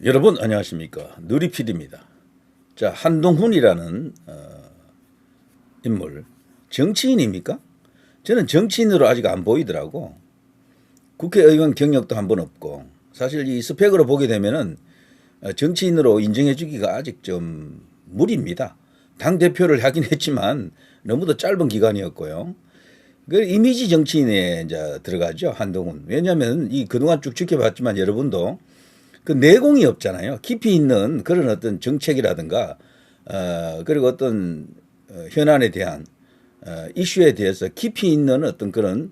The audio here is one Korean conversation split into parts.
여러분 안녕하십니까. 누리PD입니다. 자, 한동훈이라는 인물 정치인입니까? 저는 정치인으로 아직 안 보이더라고. 국회의원 경력도 한 번 없고 사실 이 스펙으로 보게 되면은 정치인으로 인정해 주기가 아직 좀 무리입니다. 당 대표를 하긴 했지만 너무도 짧은 기간이었고요. 그 이미지 정치인에 이제 들어가죠, 한동훈. 왜냐하면 이 그동안 쭉 지켜봤지만 여러분도 그 내공이 없잖아요. 깊이 있는 그런 어떤 정책이라든가 그리고 어떤 현안에 대한 이슈에 대해서 깊이 있는 어떤 그런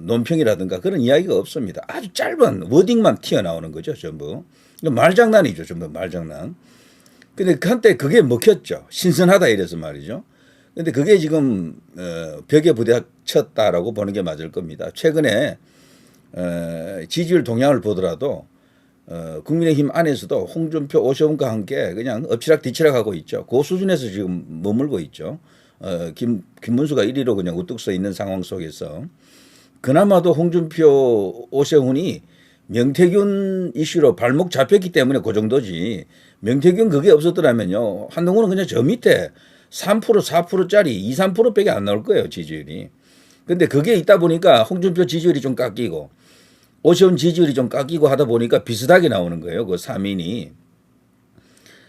논평이라든가 그런 이야기가 없습니다. 아주 짧은 워딩만 튀어나오는 거죠, 전부. 말장난이죠, 전부 말장난. 근데 한때 그게 먹혔죠. 신선하다 이래서 말이죠. 근데 그게 지금 벽에 부딪혔다라고 보는 게 맞을 겁니다. 최근에 지지율 동향을 보더라도 국민의힘 안에서도 홍준표, 오세훈과 함께 그냥 엎치락뒤치락 하고 있죠. 그 수준에서 지금 머물고 있죠. 김문수가 1위로 그냥 우뚝 서 있는 상황 속에서 그나마도 홍준표, 오세훈이 명태균 이슈로 발목 잡혔기 때문에 그 정도지. 명태균 그게 없었더라면요. 한동훈은 그냥 저 밑에 3%, 4%짜리 2, 3%밖에 안 나올 거예요, 지지율이. 근데 그게 있다 보니까 홍준표 지지율이 좀 깎이고 오세훈 지지율이 좀 깎이고 하다 보니까 비슷하게 나오는 거예요. 그 3인이.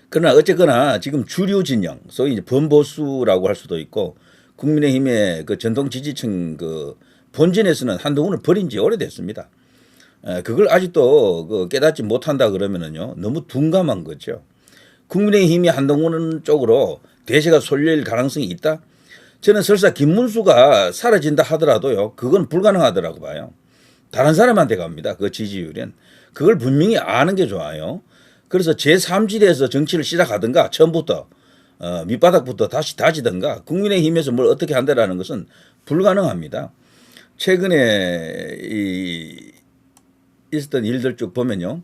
그러나 어쨌거나 지금 주류 진영, 소위 이제 범보수라고 할 수도 있고 국민의힘의 그 전통 지지층 그 본진에서는 한동훈을 버린 지 오래됐습니다. 그걸 아직도 그 깨닫지 못한다 그러면은요. 너무 둔감한 거죠. 국민의힘이 한동훈 쪽으로 대세가 쏠릴 가능성이 있다? 저는 설사 김문수가 사라진다 하더라도요. 그건 불가능하더라고 봐요. 다른 사람한테 갑니다. 그 지지율은. 그걸 분명히 아는 게 좋아요. 그래서 제3지대에서 정치를 시작하든가 처음부터 밑바닥부터 다시 다지든가 국민의힘에서 뭘 어떻게 한다라는 것은 불가능합니다. 최근에 있었던 일들 쭉 보면요.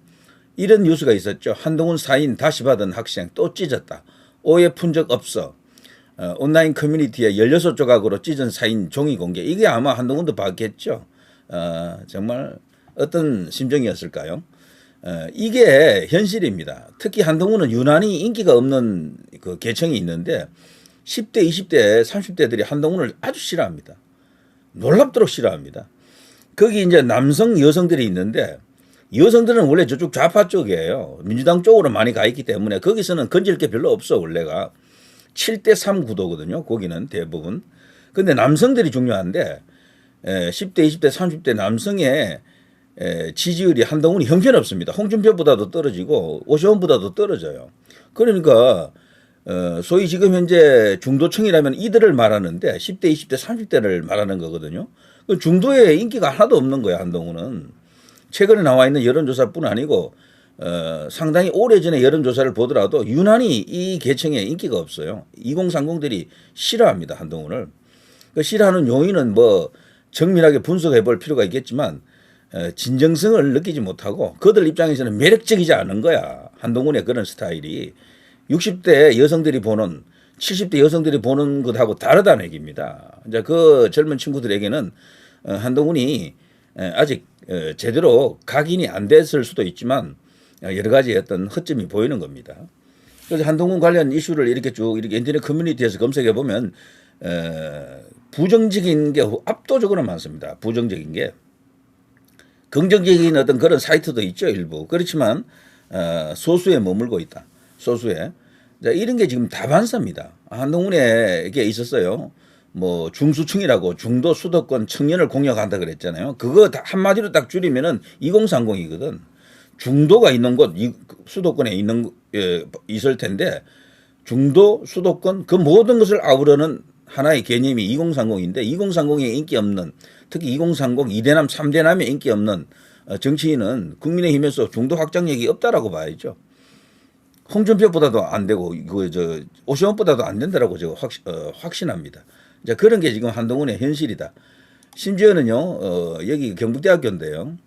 이런 뉴스가 있었죠. 한동훈 사인 다시 받은 학생 또 찢었다. 오해 푼 적 없어. 온라인 커뮤니티에 16조각으로 찢은 사인 종이 공개. 이게 아마 한동훈도 봤겠죠. 정말 어떤 심정이었을까요? 이게 현실입니다. 특히 한동훈은 유난히 인기가 없는 그 계층이 있는데 10대, 20대, 30대들이 한동훈을 아주 싫어합니다. 놀랍도록 싫어합니다. 거기 이제 남성, 여성들이 있는데 여성들은 원래 저쪽 좌파 쪽이에요. 민주당 쪽으로 많이 가 있기 때문에 거기서는 건질 게 별로 없어, 원래가. 7대 3 구도거든요. 거기는 대부분. 근데 남성들이 중요한데 10대, 20대, 30대 남성의 지지율이 한동훈이 형편없습니다. 홍준표보다도 떨어지고 오세훈보다도 떨어져요. 그러니까 소위 지금 현재 중도층이라면 이들을 말하는데 10대, 20대, 30대를 말하는 거거든요. 중도에 인기가 하나도 없는 거야, 한동훈은. 최근에 나와 있는 여론조사뿐 아니고 상당히 오래전에 여론조사를 보더라도 유난히 이 계층에 인기가 없어요. 2030들이 싫어합니다, 한동훈을. 그 싫어하는 요인은 뭐 정밀하게 분석해 볼 필요가 있겠지만 진정성을 느끼지 못하고 그들 입장에서는 매력적이지 않은 거야. 한동훈의 그런 스타일이 60대 여성들이 보는 70대 여성들이 보는 것하고 다르다는 얘기입니다. 이제 그 젊은 친구들에게는 한동훈이 아직 제대로 각인이 안 됐을 수도 있지만 여러 가지 어떤 허점이 보이는 겁니다. 그래서 한동훈 관련 이슈를 이렇게 쭉 이렇게 인터넷 커뮤니티에서 검색해 보면 부정적인 게 압도적으로 많습니다. 부정적인 게. 긍정적인 어떤 그런 사이트도 있죠, 일부. 그렇지만 소수에 머물고 있다. 소수에. 이런 게 지금 다반사입니다. 한동훈에게 있었어요. 뭐 중수층이라고 중도 수도권 청년을 공략한다 그랬잖아요. 그거 한마디로 딱 줄이면은 2030이거든. 중도가 있는 곳, 수도권에 있을 텐데 중도, 수도권 그 모든 것을 아우르는 하나의 개념이 2030인데 2030에 인기 없는, 특히 2030 2대남 3대남에 인기 없는 정치인은 국민의힘에서 중도 확장력이 없다라고 봐야죠. 홍준표보다도 안 되고 오세훈보다도 안 된다라고 제가 확신합니다. 자, 그런 게 지금 한동훈의 현실이다. 심지어는요, 여기 경북대학교인데요.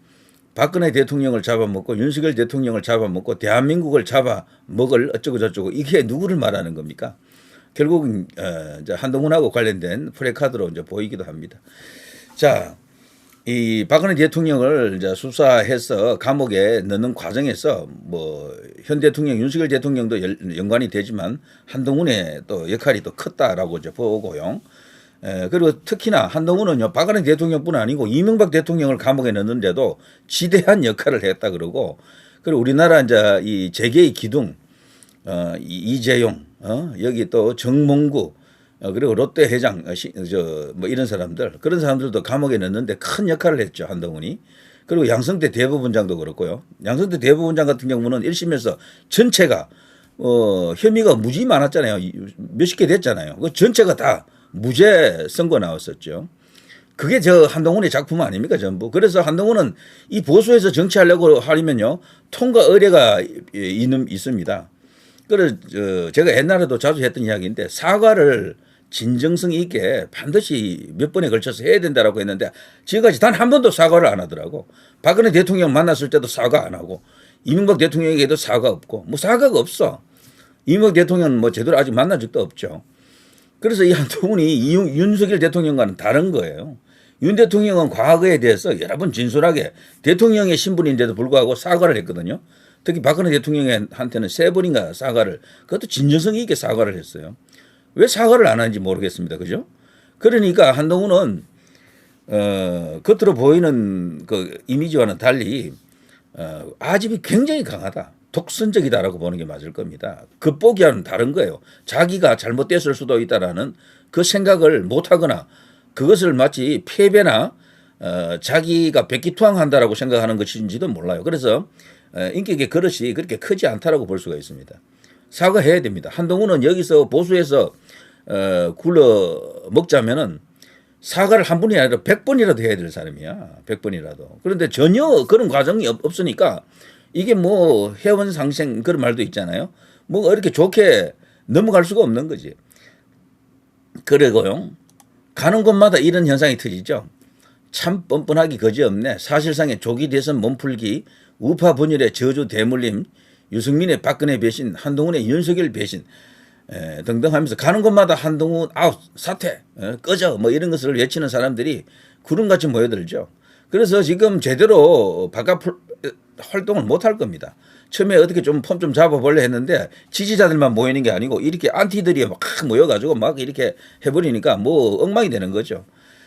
박근혜 대통령을 잡아먹고 윤석열 대통령을 잡아먹고 대한민국을 잡아먹을 어쩌고 저쩌고 이게 누구를 말하는 겁니까? 결국은 한동훈하고 관련된 프레카드로 이제 보이기도 합니다. 자, 이 박근혜 대통령을 이제 수사해서 감옥에 넣는 과정에서 뭐 현 대통령 윤석열 대통령도 연관이 되지만 한동훈의 또 역할이 또 컸다라고 이제 보고요. 그리고 특히나 한동훈은요 박근혜 대통령뿐 아니고 이명박 대통령을 감옥에 넣는데도 지대한 역할을 했다 그러고, 그리고 우리나라 이제 이 재계의 기둥 이재용 여기 또 정몽구 그리고 롯데 회장 뭐 이런 사람들, 그런 사람들도 감옥에 넣는데 큰 역할을 했죠 한동훈이. 그리고 양성태 대법원장도 그렇고요. 양성태 대법원장 같은 경우는 1심에서 전체가 혐의가 무지 많았잖아요. 몇십 개 됐잖아요. 그 전체가 다 무죄 선고 나왔었죠. 그게 저 한동훈의 작품 아닙니까 전부. 그래서 한동훈은 이 보수에서 정치하려고 하려면요 통과 의례가 있습니다. 그래서 제가 옛날에도 자주 했던 이야기인데 사과를 진정성 있게 반드시 몇 번에 걸쳐서 해야 된다라고 했는데 지금까지 단 한 번도 사과를 안 하더라고. 박근혜 대통령 만났을 때도 사과 안 하고 이명박 대통령에게도 사과 없고 뭐 사과가 없어. 이명박 대통령은 뭐 제대로 아직 만난 적도 없죠. 그래서 이 한동훈이 윤석열 대통령과는 다른 거예요. 윤 대통령은 과거에 대해서 여러 번 진솔하게 대통령의 신분인데도 불구하고 사과를 했거든요. 특히 박근혜 대통령한테는 3번인가 사과를, 그것도 진정성 있게 사과를 했어요. 왜 사과를 안 하는지 모르겠습니다. 그죠? 그러니까 한동훈은 겉으로 보이는 그 이미지와는 달리 아집이 굉장히 강하다. 독선적이다라고 보는 게 맞을 겁니다. 겉보기와는 다른 거예요. 자기가 잘못됐을 수도 있다라는 그 생각을 못하거나 그것을 마치 패배나 자기가 백기투항한다라고 생각하는 것인지도 몰라요. 그래서 인격의 그릇이 그렇게 크지 않다라고 볼 수가 있습니다. 사과해야 됩니다. 한동훈은 여기서 보수에서 굴러 먹자면은 사과를 한 번이 아니라 100번이라도 해야 될 사람이야. 100번이라도. 그런데 전혀 그런 과정이 없으니까 이게 뭐 회원상생 그런 말도 있잖아요. 뭐 이렇게 좋게 넘어갈 수가 없는 거지. 그리고요. 가는 곳마다 이런 현상이 터지죠. 참 뻔뻔하기 그지없네. 사실상의 조기 대선 몸풀기, 우파 분열의 저주 대물림, 유승민의 박근혜 배신, 한동훈의 윤석열 배신 등등 하면서 가는 곳마다 한동훈 아웃, 사퇴, 꺼져 뭐 이런 것을 외치는 사람들이 구름같이 모여들죠. 그래서 지금 제대로 바깥 활동을 못 할 겁니다. 처음에 어떻게 좀 폼 좀 잡아보려 했는데 지지자들만 모이는 게 아니고 이렇게 안티들이 막 모여가지고 막 이렇게 해버리니까 뭐 엉망이 되는 거죠.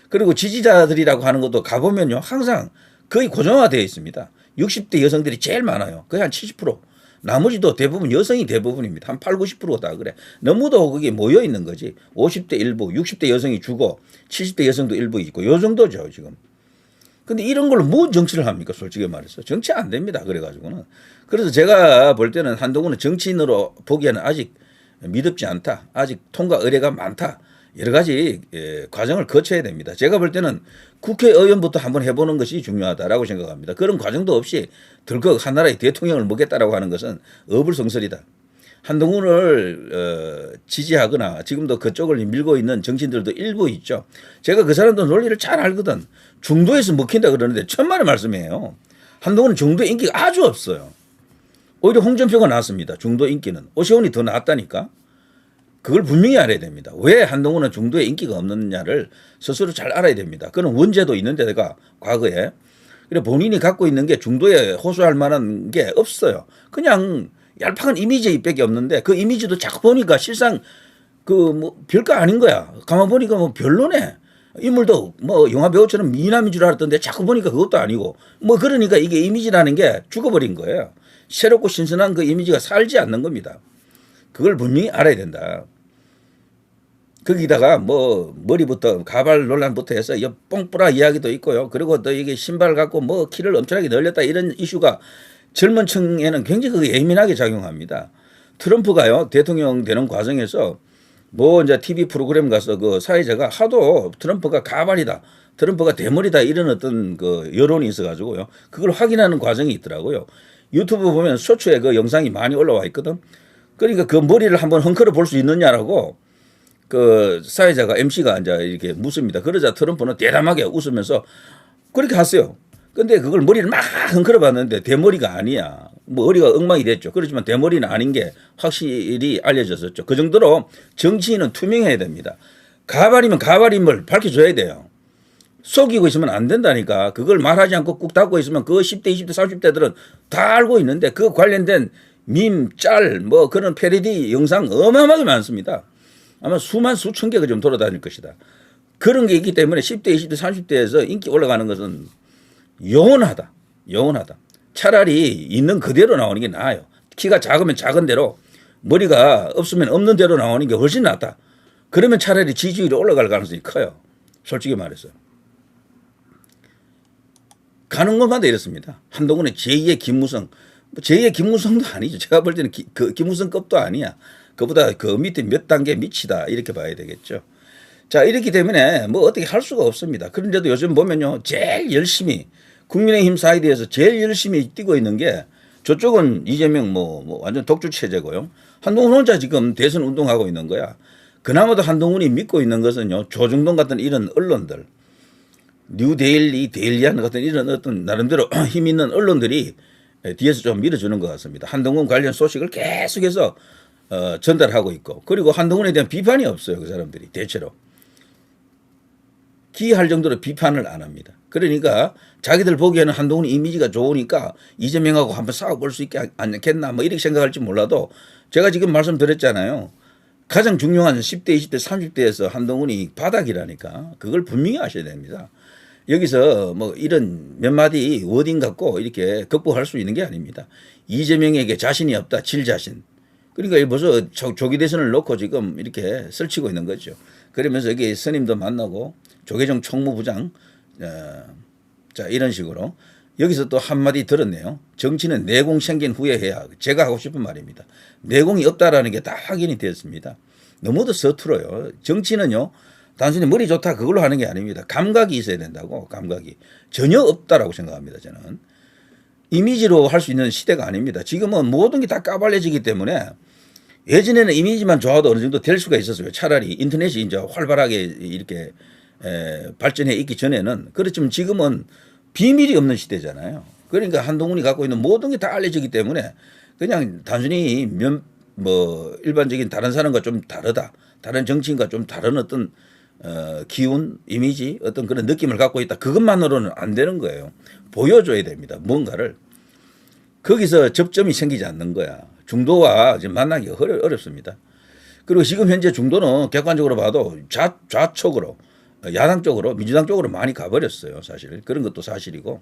그리고 지지자들이라고 하는 것도 가보면요 항상 거의 고정화되어 있습니다. 60대 여성들이 제일 많아요. 거의 한 70%. 나머지도 대부분 여성이 대부분입니다. 한 8, 90%다 그래. 너무도 거기 모여 있는 거지. 50대 일부, 60대 여성이 주고 70대 여성도 일부 있고 요 정도죠 지금. 근데 이런 걸로 뭐 정치를 합니까? 솔직히 말해서. 정치 안 됩니다. 그래가지고는. 그래서 제가 볼 때는 한동훈은 정치인으로 보기에는 아직 미덥지 않다. 아직 통과 의례가 많다. 여러 가지 과정을 거쳐야 됩니다. 제가 볼 때는 국회의원부터 한번 해보는 것이 중요하다라고 생각합니다. 그런 과정도 없이 덜컥 한나라의 대통령을 먹겠다라고 하는 것은 어불성설이다. 한동훈을 지지하거나 지금도 그쪽을 밀고 있는 정치인들도 일부 있죠. 제가 그 사람도 논리를 잘 알거든. 중도에서 먹힌다 그러는데 천만의 말씀이에요. 한동훈은 중도 인기가 아주 없어요. 오히려 홍준표가 낫습니다. 중도 인기는. 오세훈이 더 낫다니까. 그걸 분명히 알아야 됩니다. 왜 한동훈은 중도에 인기가 없느냐를 스스로 잘 알아야 됩니다. 그런 원죄도 있는데 내가 과거에. 그래 본인이 갖고 있는 게 중도에 호소할 만한 게 없어요. 그냥 얄팍한 이미지밖에 없는데 그 이미지도 자꾸 보니까 실상 그 뭐 별거 아닌 거야. 가만 보니까 뭐 별로네. 인물도 뭐 영화 배우처럼 미남인 줄 알았던데 자꾸 보니까 그것도 아니고 뭐 그러니까 이게 이미지라는 게 죽어버린 거예요. 새롭고 신선한 그 이미지가 살지 않는 겁니다. 그걸 분명히 알아야 된다. 거기다가 뭐 머리부터 가발 논란부터 해서 뽕뿌라 이야기도 있고요. 그리고 또 이게 신발 갖고 뭐 키를 엄청나게 늘렸다 이런 이슈가 젊은 층에는 굉장히 그게 예민하게 작용합니다. 트럼프가요 대통령 되는 과정에서 뭐 이제 TV 프로그램 가서 그 사회자가 하도 트럼프가 가발이다, 트럼프가 대머리다 이런 어떤 그 여론이 있어가지고요. 그걸 확인하는 과정이 있더라고요. 유튜브 보면 쇼츠에 그 영상이 많이 올라와 있거든. 그러니까 그 머리를 한번 헝클어 볼 수 있느냐라고 그 사회자가 MC가 이제 이렇게 묻습니다. 그러자 트럼프는 대담하게 웃으면서 그렇게 했어요. 근데 그걸 머리를 막 헝클어 봤는데 대머리가 아니야. 뭐 머리가 엉망이 됐죠. 그렇지만 대머리는 아닌 게 확실히 알려졌었죠. 그 정도로 정치인은 투명해야 됩니다. 가발이면 가발임을 밝혀줘야 돼요. 속이고 있으면 안 된다니까. 그걸 말하지 않고 꾹 닫고 있으면 그 10대, 20대, 30대들은 다 알고 있는데 그 관련된 밈, 짤, 뭐 그런 패러디 영상 어마어마하게 많습니다. 아마 수천 개가 좀 돌아다닐 것이다. 그런 게 있기 때문에 10대, 20대, 30대에서 인기 올라가는 것은 영원하다. 영원하다. 차라리 있는 그대로 나오는 게 나아요. 키가 작으면 작은 대로, 머리가 없으면 없는 대로 나오는 게 훨씬 낫다. 그러면 차라리 지지율이 올라갈 가능성이 커요. 솔직히 말해서. 가는 것마다 이렇습니다. 한동훈의 제2의 김무성. 제2의 김무성도 아니죠. 제가 볼 때는 그 김무성급도 아니야. 그보다 그 밑에 몇 단계 밑이다. 이렇게 봐야 되겠죠. 자, 이렇기 때문에 뭐 어떻게 할 수가 없습니다. 그런데도 요즘 보면요. 제일 열심히 국민의힘 사이드에서 제일 열심히 뛰고 있는 게 저쪽은 이재명 뭐 완전 독주 체제고요. 한동훈 혼자 지금 대선 운동하고 있는 거야. 그나마도 한동훈이 믿고 있는 것은요. 조중동 같은 이런 언론들, 뉴데일리, 데일리안 같은 이런 어떤 나름대로 힘 있는 언론들이 뒤에서 좀 밀어주는 것 같습니다. 한동훈 관련 소식을 계속해서 전달하고 있고, 그리고 한동훈에 대한 비판이 없어요. 그 사람들이 대체로. 기할 정도로 비판을 안 합니다. 그러니까 자기들 보기에는 한동훈 이미지가 좋으니까 이재명하고 한번 싸워볼 수 있지 않겠나 뭐 이렇게 생각할지 몰라도 제가 지금 말씀드렸잖아요. 가장 중요한 10대, 20대, 30대에서 한동훈이 바닥이라니까 그걸 분명히 아셔야 됩니다. 여기서 뭐 이런 몇 마디 워딩 갖고 이렇게 극복할 수 있는 게 아닙니다. 이재명에게 자신이 없다, 질 자신. 그러니까 벌써 조기 대선을 놓고 지금 이렇게 설치고 있는 거죠. 그러면서 여기 스님도 만나고 조계종 총무부장, 자, 이런 식으로. 여기서 또 한마디 들었네요. 정치는 내공 생긴 후에 해야. 제가 하고 싶은 말입니다. 내공이 없다라는 게 다 확인이 되었습니다. 너무도 서툴어요. 정치는요, 단순히 머리 좋다 그걸로 하는 게 아닙니다. 감각이 있어야 된다고, 감각이. 전혀 없다라고 생각합니다, 저는. 이미지로 할 수 있는 시대가 아닙니다. 지금은 모든 게 다 까발려지기 때문에 예전에는 이미지만 좋아도 어느 정도 될 수가 있었어요. 차라리 인터넷이 이제 활발하게 이렇게 발전해 있기 전에는. 그렇지만 지금은 비밀이 없는 시대잖아요. 그러니까 한동훈이 갖고 있는 모든 게 다 알려지기 때문에 그냥 단순히 일반적인 다른 사람과 좀 다르다. 다른 정치인과 좀 다른 어떤 기운, 이미지, 어떤 그런 느낌을 갖고 있다. 그것만으로는 안 되는 거예요. 보여줘야 됩니다. 뭔가를. 거기서 접점이 생기지 않는 거야. 중도와 지금 만나기 어렵습니다. 그리고 지금 현재 중도는 객관적으로 봐도 좌측으로, 야당 쪽으로, 민주당 쪽으로 많이 가버렸어요. 사실. 그런 것도 사실이고.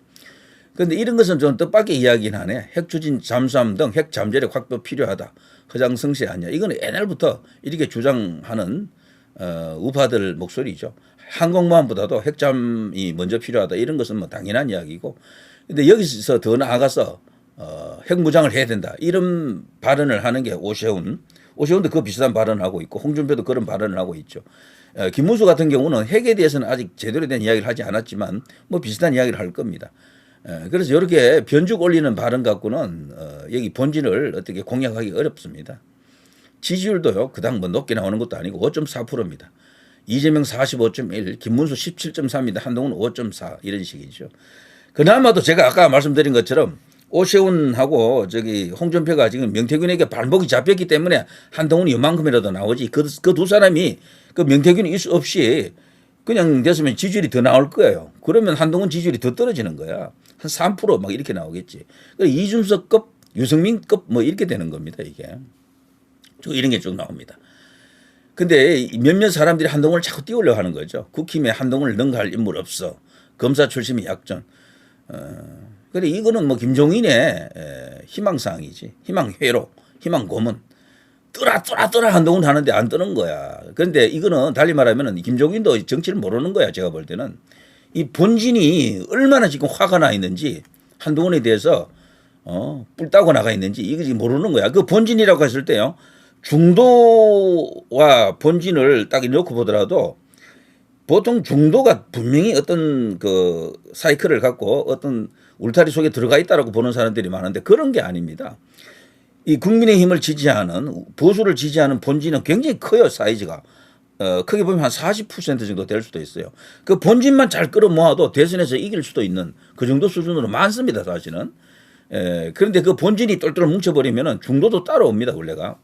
그런데 이런 것은 좀 뜻밖의 이야기는 하네. 핵 추진 잠수함 등 핵 잠재력 확보 필요하다. 허장성세 아니야. 이거는 옛날부터 이렇게 주장하는 우파들 목소리죠. 항공모함보다도 핵잠이 먼저 필요하다. 이런 것은 뭐 당연한 이야기고. 근데 여기서 더 나아가서 핵무장을 해야 된다. 이런 발언을 하는 게 오세훈도 그 비슷한 발언을 하고 있고 홍준표도 그런 발언을 하고 있죠. 김문수 같은 경우는 핵에 대해서는 아직 제대로 된 이야기를 하지 않았지만 뭐 비슷한 이야기를 할 겁니다. 그래서 이렇게 변죽 올리는 발언 갖고는 여기 본질을 어떻게 공략하기 어렵습니다. 지지율도요. 그닥 뭐 높게 나오는 것도 아니고 5.4%입니다. 이재명 45.1, 김문수 17.3입니다. 한동훈 5.4 이런 식이죠. 그나마도 제가 아까 말씀드린 것처럼 오세훈하고 홍준표가 지금 명태균에게 발목이 잡혔기 때문에 한동훈이 이만큼이라도 나오지. 그 두 사람이 그 명태균이 있을 수 없이 그냥 됐으면 지지율이 더 나올 거예요. 그러면 한동훈 지지율이 더 떨어지는 거야. 한 3% 막 이렇게 나오겠지. 이준석급, 유승민급 뭐 이렇게 되는 겁니다. 이게. 이런 게 쭉 나옵니다. 근데 몇몇 사람들이 한동훈을 자꾸 띄우려고 하는 거죠. 국힘에 한동훈을 능가할 인물 없어. 검사 출신이 약점. 그래 이거는 뭐 김종인의 희망사항이지. 희망회로, 희망고문. 뜨라 한동훈 하는데 안 뜨는 거야. 그런데 이거는 달리 말하면 김종인도 정치를 모르는 거야. 제가 볼 때는. 이 본진이 얼마나 지금 화가 나 있는지 한동훈에 대해서 뿔 따고 나가 있는지 이거 지금 모르는 거야. 그 본진이라고 했을 때요. 중도와 본진을 딱 놓고 보더라도 보통 중도가 분명히 어떤 그 사이클을 갖고 어떤 울타리 속에 들어가 있다라고 보는 사람들이 많은데 그런 게 아닙니다. 이 국민의힘을 지지하는 보수를 지지하는 본진은 굉장히 커요. 사이즈가. 크게 보면 한 40% 정도 될 수도 있어요. 그 본진만 잘 끌어모아도 대선에서 이길 수도 있는 그 정도 수준으로 많습니다. 사실은. 그런데 그 본진이 똘똘 뭉쳐버리면 중도도 따라옵니다. 원래가.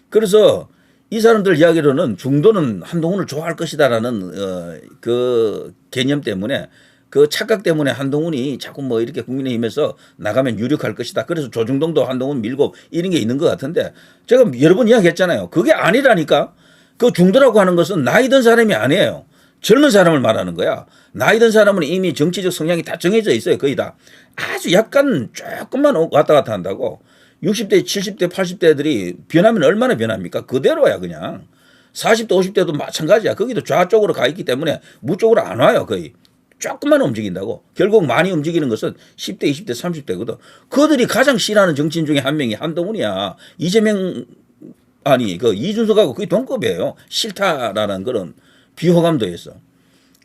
그래서 이 사람들 이야기로는 중도는 한동훈을 좋아할 것이다라는 그 개념 때문에 그 착각 때문에 한동훈이 자꾸 뭐 이렇게 국민의힘에서 나가면 유력할 것이다. 그래서 조중동도 한동훈 밀고 이런 게 있는 것 같은데 제가 여러 번 이야기했잖아요. 그게 아니라니까. 그 중도라고 하는 것은 나이 든 사람이 아니에요. 젊은 사람을 말하는 거야. 나이 든 사람은 이미 정치적 성향이 다 정해져 있어요. 거의 다. 아주 약간 조금만 왔다 갔다 한다고. 60대, 70대, 80대들이 변하면 얼마나 변합니까? 그대로야 그냥. 40대, 50대도 마찬가지야. 거기도 좌쪽으로 가 있기 때문에 무쪽으로 안 와요 거의. 조금만 움직인다고. 결국 많이 움직이는 것은 10대, 20대, 30대거든. 그들이 가장 싫어하는 정치인 중에 한 명이 한동훈이야. 이재명 아니 그 이준석하고 거의 동급이에요. 싫다라는 그런 비호감도 있어.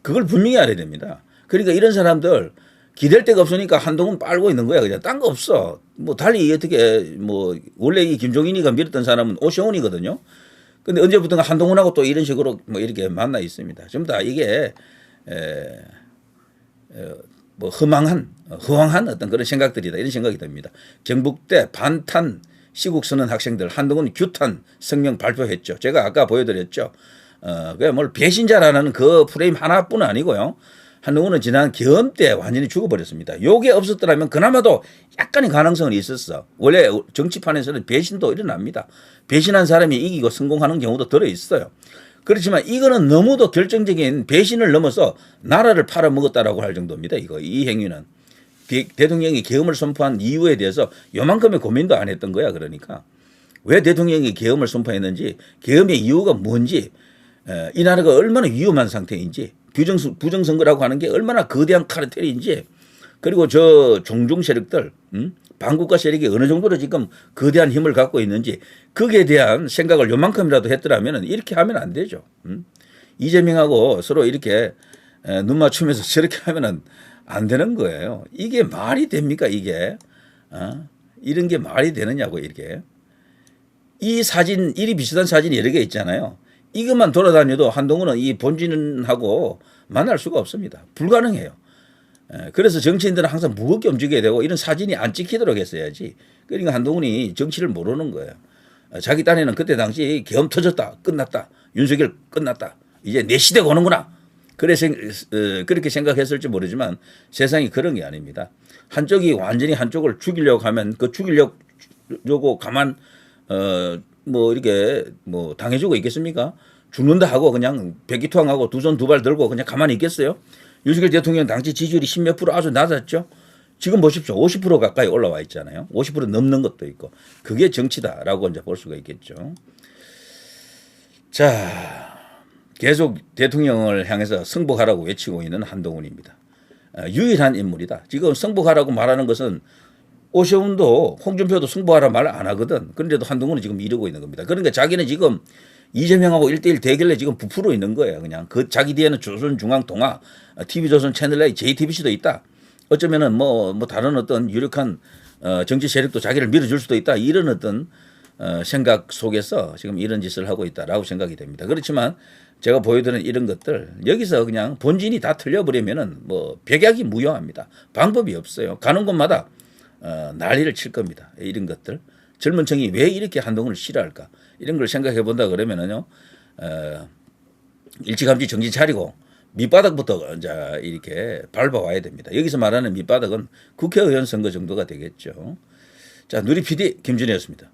그걸 분명히 알아야 됩니다. 그러니까 이런 사람들 기댈 데가 없으니까 한동훈 빨고 있는 거야. 그냥 딴 거 없어. 뭐 달리 어떻게 뭐 원래 이 김종인이가 밀었던 사람은 오세훈이거든요. 근데 언제부턴가 한동훈하고 또 이런 식으로 뭐 이렇게 만나 있습니다. 전부 다 이게 뭐 허황한 어떤 그런 생각들이다. 이런 생각이 듭니다. 경북대 반탄 시국 선언 학생들 한동훈 규탄 성명 발표했죠. 제가 아까 보여드렸죠. 그게 뭘 배신자라는 그 프레임 하나뿐 아니고요. 한동훈은 지난 계엄 때 완전히 죽어버렸습니다. 요게 없었더라면 그나마도 약간의 가능성은 있었어. 원래 정치판에서는 배신도 일어납니다. 배신한 사람이 이기고 성공하는 경우도 들어있어요. 그렇지만 이거는 너무도 결정적인 배신을 넘어서 나라를 팔아먹었다라고 할 정도입니다. 이 행위는. 대통령이 계엄을 선포한 이유에 대해서 요만큼의 고민도 안 했던 거야. 그러니까 왜 대통령이 계엄을 선포했는지, 계엄의 이유가 뭔지, 이 나라가 얼마나 위험한 상태인지, 부정선거라고 하는 게 얼마나 거대한 카르텔인지, 그리고 저 종중 세력들, 반국가 세력이 어느 정도로 지금 거대한 힘을 갖고 있는지 거기에 대한 생각을 요만큼이라도 했더라면 이렇게 하면 안 되죠. 이재명하고 서로 이렇게 눈 맞추면서 저렇게 하면은 안 되는 거예요. 이게 말이 됩니까 이게? 이런 게 말이 되느냐고 이렇게. 이 사진, 이리 비슷한 사진이 여러 개 있잖아요. 이것만 돌아다녀도 한동훈은 이 본진하고 만날 수가 없습니다. 불가능해요. 그래서 정치인들은 항상 무겁게 움직여야 되고 이런 사진이 안 찍히도록 했어야지. 그러니까 한동훈이 정치를 모르는 거예요. 자기 딴에는 그때 당시 계엄 터졌다. 끝났다. 윤석열 끝났다. 이제 내 시대가 오는구나. 그래서 그렇게 생각했을지 모르지만 세상이 그런 게 아닙니다. 한쪽이 완전히 한쪽을 죽이려고 하면 그 죽이려고 가만 뭐 이렇게 뭐 당해주고 있겠습니까? 죽는다 하고 그냥 백기투항하고 두 손 두 발 들고 그냥 가만히 있겠어요? 윤석열 대통령 당시 지지율이 10몇 프로 아주 낮았죠. 지금 보십시오. 50% 가까이 올라와 있잖아요. 50% 넘는 것도 있고. 그게 정치다라고 이제 볼 수가 있겠죠. 자, 계속 대통령을 향해서 승복하라고 외치고 있는 한동훈입니다. 유일한 인물이다. 지금 승복하라고 말하는 것은 오세훈도 홍준표도 승복하라 말 안 하거든. 그런데도 한동훈은 지금 이러고 있는 겁니다. 그러니까 자기는 지금 이재명하고 1대1 대결에 지금 부풀어 있는 거예요. 그냥 그 자기 뒤에는 조선중앙통화, TV조선 채널A, JTBC도 있다. 어쩌면은 뭐 다른 어떤 유력한 정치 세력도 자기를 밀어줄 수도 있다. 이런 어떤 생각 속에서 지금 이런 짓을 하고 있다라고 생각이 됩니다. 그렇지만 제가 보여드리는 이런 것들 여기서 그냥 본진이 다 틀려버리면은 뭐 백약이 무효합니다. 방법이 없어요. 가는 곳마다 난리를 칠 겁니다. 이런 것들. 젊은 층이 왜 이렇게 한동훈을 싫어할까? 이런 걸 생각해 본다 그러면은요, 일찌감치 정신 차리고 밑바닥부터 이제 이렇게 밟아와야 됩니다. 여기서 말하는 밑바닥은 국회의원 선거 정도가 되겠죠. 자, 누리 PD 김준혜였습니다.